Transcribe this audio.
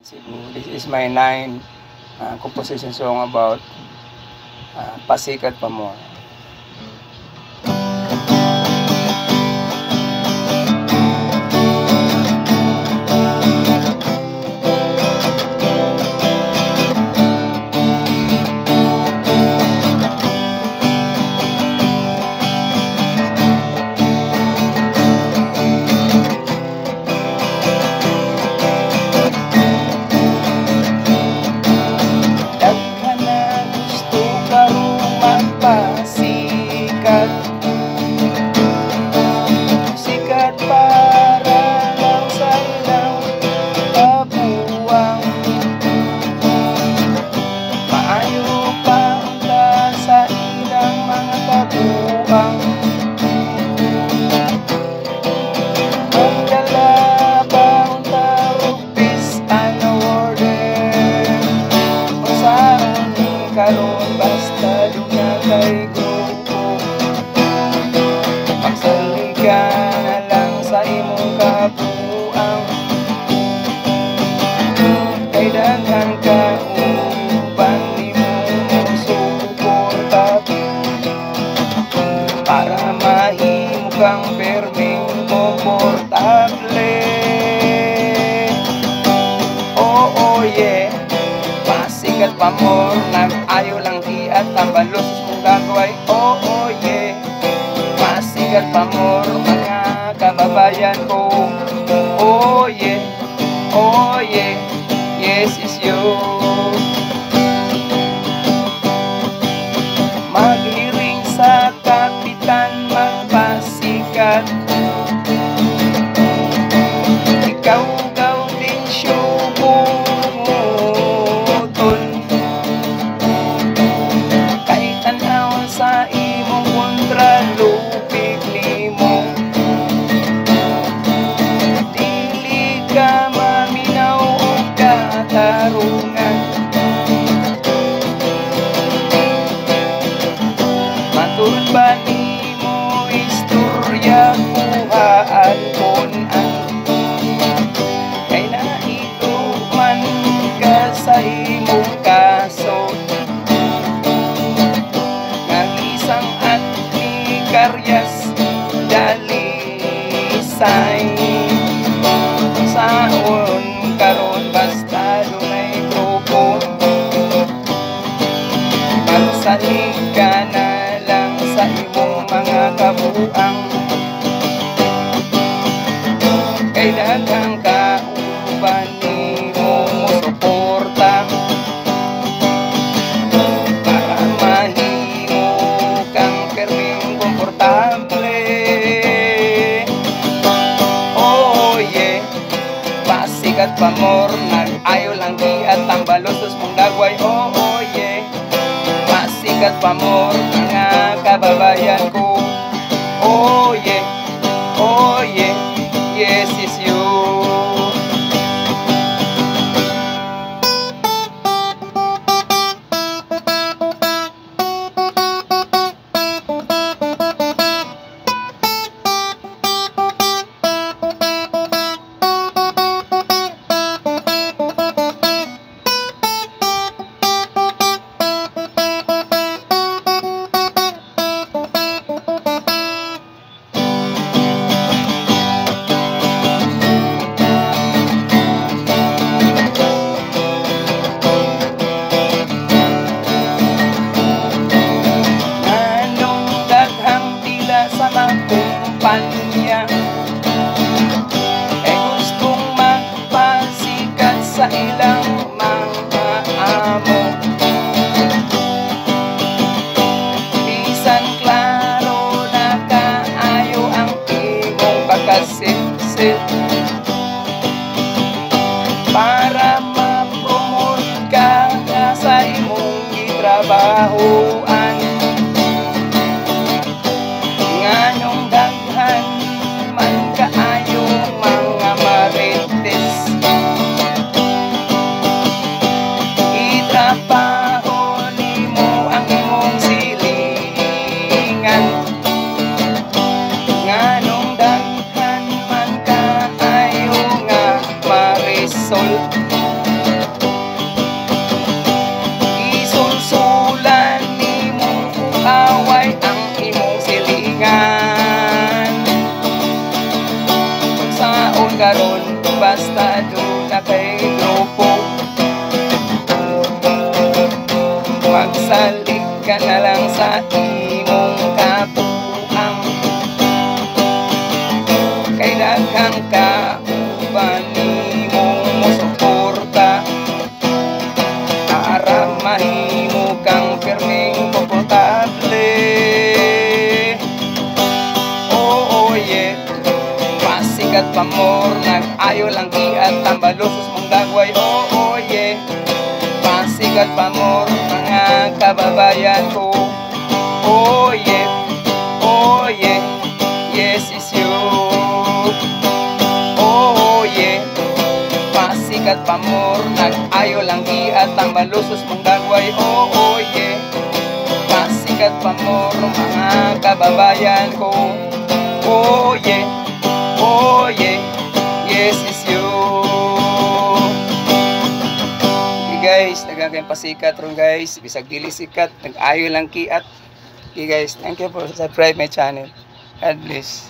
This is my 9 composition song about Pasikat Pa More. Sikat para lang sa ilang kabuwang maayo pangta sa ilang mga kabuwang magdalabang tarupis an order kung saan karon basta lunya kay ka na lang sa imong kabuang kay daghan ka uban nimong suporta para mahimo kang perming komportable. Oh yeah, pasikat pa more, nag-ayo lang at tambalos mong gagaway. Oh yeah, pasikat pa more mga kababayan ko. Oh yeah, yes is you. Maghiring sa kapitan, magpasikat. Ikaw din syubuton kay tanaw sa imong kontralo. Tarungan maturut ba nimo istorya kuhaan kunan kay naito man ka sa imong kaso nag-isang at ni karyas dalisay saon karon basta lumay grupo magsalig ka na lang sa imong mga kabuang kay daghang kauban nimo suporta para mahimo kang perming komportable. Oh yeah, pasikat pa more, nag-ayo lang at tambalosos mong dagway. Oh yeah, pasikat pa more mga kababayan ko. Oh yeah, yes is you. Kumpanya gustong magpasikat sa ilang mga amo bisan klaro na kaayo ang imong pagkasipsip para ma-promote ka sa imong gitrabahoan nganyong daghan man kaayo mga marites itrabaho nimo ang imong silingan nganong daghan man kaayo nga marisol kay grupo. Magsalig ka na lang sa imong kapuang, kay daghang kauban nimong musuporta para mahimo kang pirming komportable. Oo, yeah. Pasikat pa more, nag-ayo lang kiat tambalusos mong dagway. Oo, yeah. Pasikat pa more, mga kababayan ko. Oh yeah, oh yeah, yes is you. Oh yeah, pasikat pa more, nag-ayo lang kiat tambalusos mong dagway. Oh yeah, pasikat pa more, mga kababayan ko. Oh yeah, oh yeah, yes is you. Guys, nagkakayang pasikat ron guys, bisag dili sikat, nag-ayo lang kiat. Okay guys, thank you for subscribe my channel. God bless.